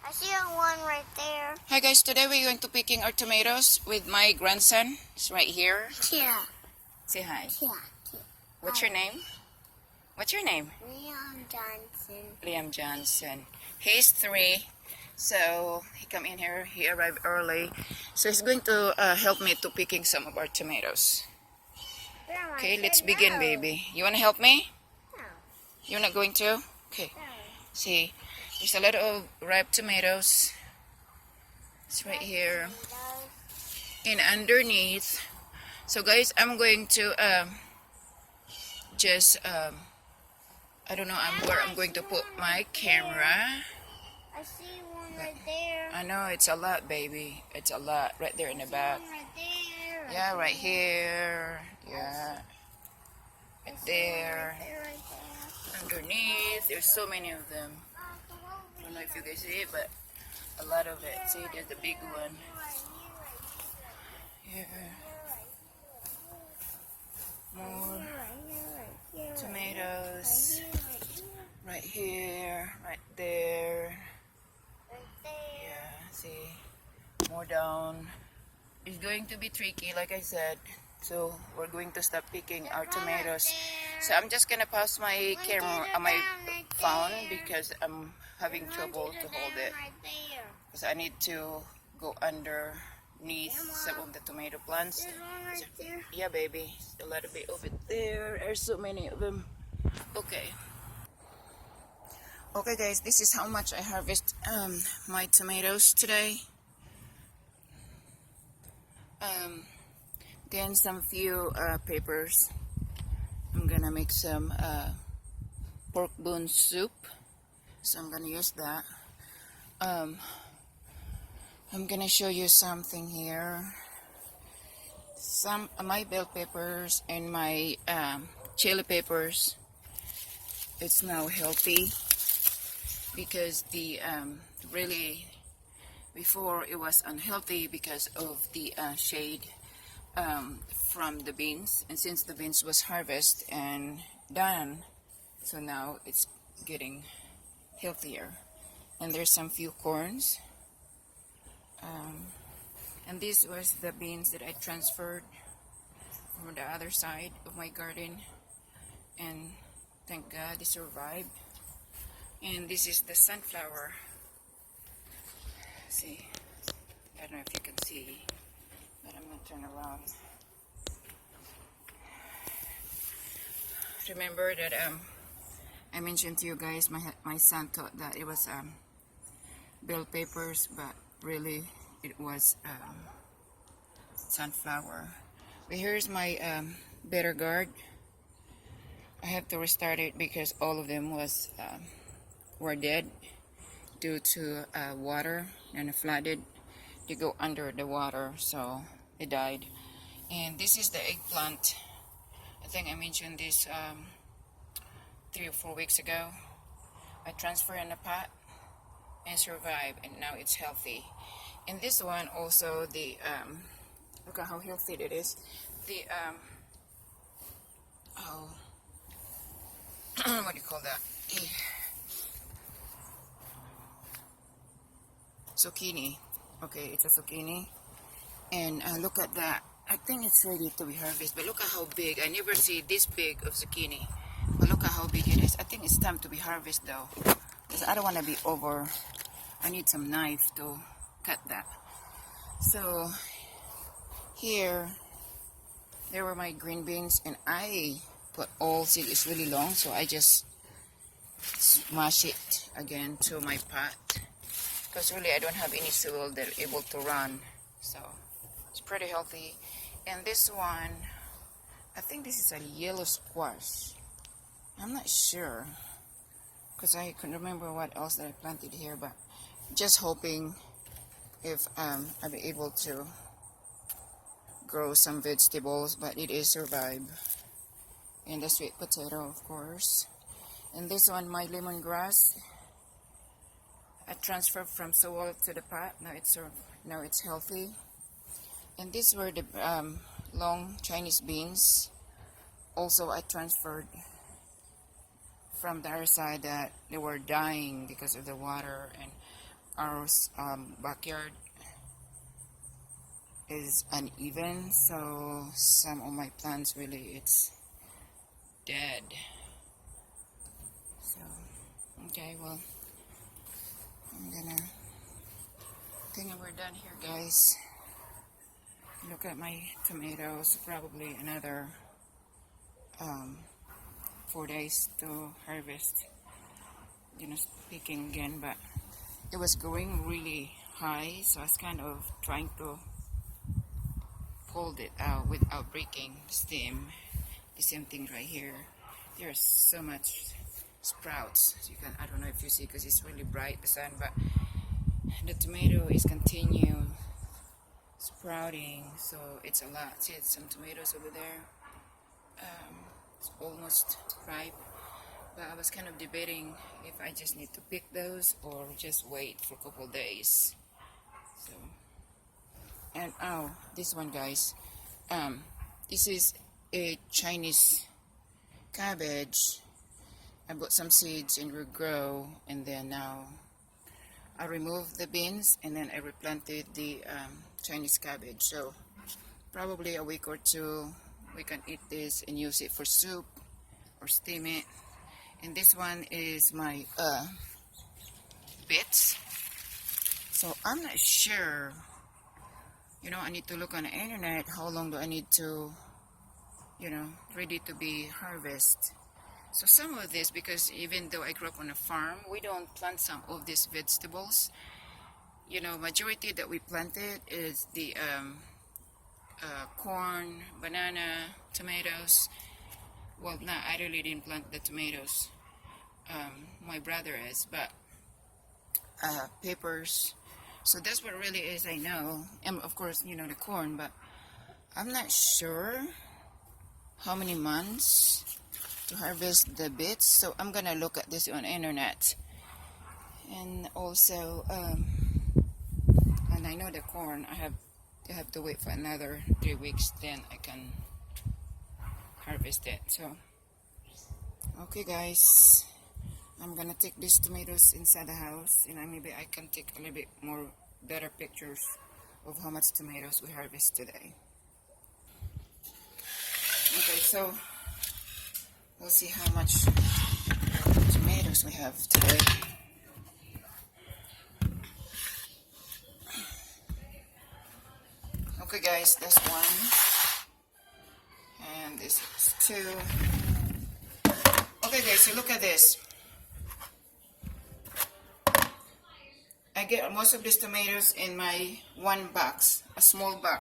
I see one right there. Hi guys, today we're going to picking our tomatoes with my grandson. It's right here. Yeah. Say hi. Yeah. What's your name? What's your name? Leon Johnson. Liam Johnson. He's 3, so he come in here. He arrived early, so he's going to help me to picking some of our tomatoes. Okay, let's begin, baby. You want to help me? No. You're not going to? Okay. No. See, there's a lot of ripe tomatoes. It's right here. And underneath. So guys, I'm going to I don't know where I'm going to put my camera. I see one right there. I know it's a lot, baby. It's a lot right there in the back. One right there. Yeah, right here. Yeah. Right there. Underneath. There's so many of them. I don't know if you guys see it, but a lot of it. See, there's the big one. Yeah. More tomatoes. Right here. Right there. Yeah, see. More down. It's going to be tricky, like I said. So we're going to stop picking our tomatoes. So I'm just gonna pause my camera on my phone because I'm having trouble to hold it. Because I need to go underneath some of the tomato plants. Yeah, baby. A little bit over there. There's so many of them. Okay. Okay, guys. This is how much I harvest my tomatoes today. Then some few papers. I'm gonna make some pork bone soup, so I'm gonna use that. I'm gonna show you something here. Some of my bell peppers and my chili peppers. It's now healthy because the really before it was unhealthy because of the shade from the beans, and since the beans was harvested and done, so now it's getting healthier. And there's some few corns, and this was the beans that I transferred from the other side of my garden, and thank God they survived. And this is the sunflower. See, I don't know if you can see, but I'm gonna turn around. Remember that I mentioned to you guys my son thought that it was bell peppers, but really it was sunflower. But here's my better guard. I have to restart it because all of them were dead due to water and flooded. They go under the water, so they died. And this is the eggplant. I think I mentioned this 3 or 4 weeks ago. I transferred in a pot and survived, and now it's healthy. And this one also, the look at how healthy it is. The what do you call that? Zucchini. Okay, it's a zucchini. And look at that. I think it's ready to be harvested, but look at how big. I never see this big of zucchini. But look at how big it is. I think it's time to be harvested though, because I don't want to be over. I need some knife to cut that. So here, there were my green beans, and I put all seed. It's really long, so I just smash it again to my pot. Because really I don't have any soil that are able to run, so it's pretty healthy. And this one, I think this is a yellow squash. I'm not sure because I couldn't remember what else that I planted here, but just hoping if I'll be able to grow some vegetables, but it is survive. And the sweet potato, of course. And this one, my lemongrass, I transferred from soil to the pot. Now it's healthy. And these were the long Chinese beans. Also, I transferred from the other side that they were dying because of the water, and our backyard is uneven, so some of my plants really it's dead. So okay, well, I think we're done here, guys. Look at my tomatoes. Probably another 4 days to harvest. Speaking again, but it was going really high, so I was kind of trying to hold it out without breaking steam. The same thing right here. There's so much sprouts. So I don't know if you see because it's really bright, the sun, but the tomato is continue sprouting, so it's a lot. See, some tomatoes over there. It's almost ripe, but I was kind of debating if I just need to pick those or just wait for a couple days. So, and oh, this one, guys, this is a Chinese cabbage. I bought some seeds and regrow, and then now I removed the beans and then I replanted the Chinese cabbage. So probably a week or two we can eat this and use it for soup or steam it. And this one is my bits. So I'm not sure, I need to look on the internet how long do I need to, ready to be harvested. So some of this, because even though I grew up on a farm, we don't plant some of these vegetables. Majority that we planted is the corn, banana, tomatoes. Well, no, I really didn't plant the tomatoes. My brother is, but peppers. So that's what really is, I know. And of course, the corn, but I'm not sure how many months to harvest the bits. So I'm gonna look at this on internet. And also, and I know the corn, I have to wait for another 3 weeks, then I can harvest it. So okay, guys, I'm gonna take these tomatoes inside the house, maybe I can take a little bit more better pictures of how much tomatoes we harvest today. Okay, so we'll see how much tomatoes we have today. Okay, guys, that's one, and this is two. Okay, guys, so look at this. I get most of these tomatoes in my one box, a small box.